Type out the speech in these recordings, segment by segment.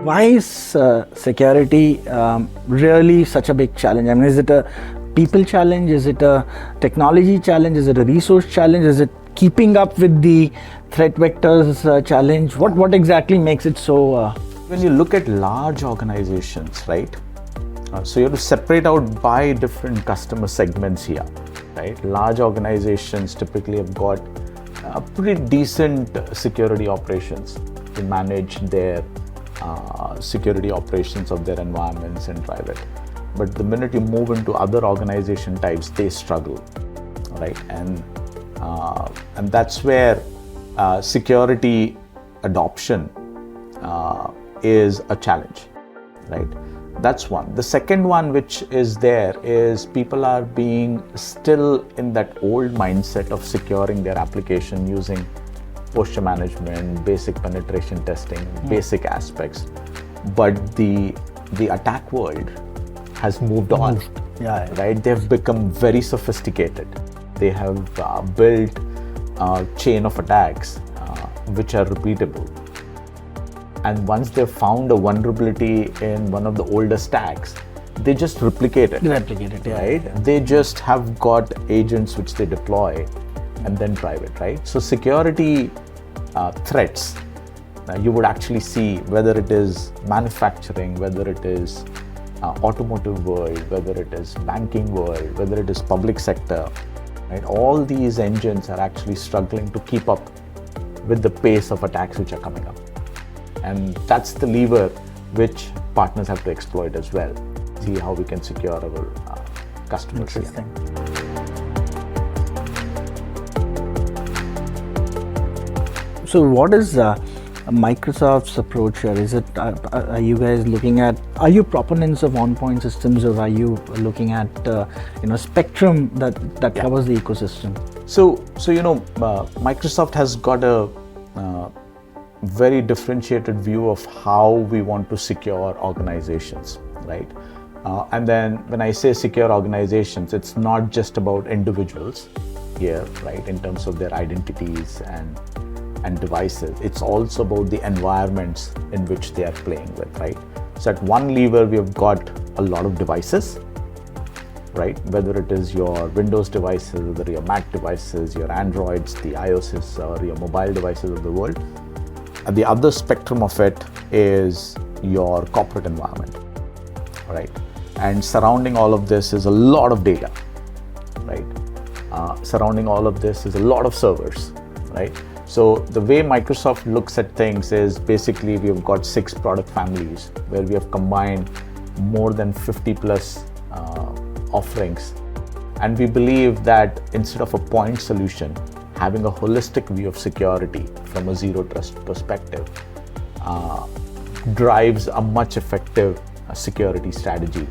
Why is security really such a big challenge? I mean, is it a people challenge? Is it a technology challenge? Is it a resource challenge? Is it keeping up with the threat vectors challenge? What exactly makes it so? When you look at large organizations, right? So you have to separate out by different customer segments here, right? Large organizations typically have got pretty decent security operations to manage their security operations of their environments and drive it. But the minute you move into other organization types, they struggle, right? And that's where security adoption is a challenge, right? That's one. The second one which is there is people are being still in that old mindset of securing their application using posture management, basic penetration testing, basic aspects. But the attack world has moved on, right? They've become very sophisticated. They have built a chain of attacks which are repeatable. And once they've found a vulnerability in one of the older stacks, they just replicate it. Right? They just have got agents which they deploy and then drive it, right? So security threats, you would actually see whether it is manufacturing, whether it is automotive world, whether it is banking world, whether it is public sector, right? All these engines are actually struggling to keep up with the pace of attacks which are coming up. And that's the lever which partners have to exploit as well. See how we can secure our customers. Interesting. So what is Microsoft's approach here? Is it, are you guys looking at, are you proponents of on-point systems, or are you looking at spectrum that covers the ecosystem? So Microsoft has got a very differentiated view of how we want to secure organizations, right? And then when I say secure organizations, it's not just about individuals here, right, in terms of their identities and devices. It's also about the environments in which they are playing with, right? So at one lever, we have got a lot of devices, right? Whether it is your Windows devices, whether your Mac devices, your Androids, the iOSs, or your mobile devices of the world. At the other spectrum of it is your corporate environment, right? And surrounding all of this is a lot of data, right? Surrounding all of this is a lot of servers, right? So the way Microsoft looks at things is basically we've got 6 product families where we have combined more than 50 plus offerings. And we believe that instead of a point solution, having a holistic view of security from a zero trust perspective drives a much effective security strategy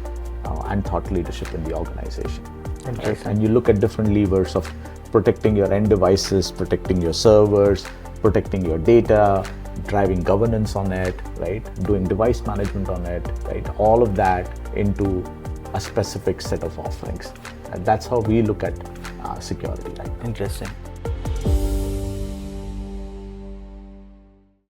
and thought leadership in the organization. Right? And you look at different levers of protecting your end devices, protecting your servers, protecting your data, driving governance on it, right? Doing device management on it, right? All of that into a specific set of offerings. And that's how we look at security. Right? Interesting.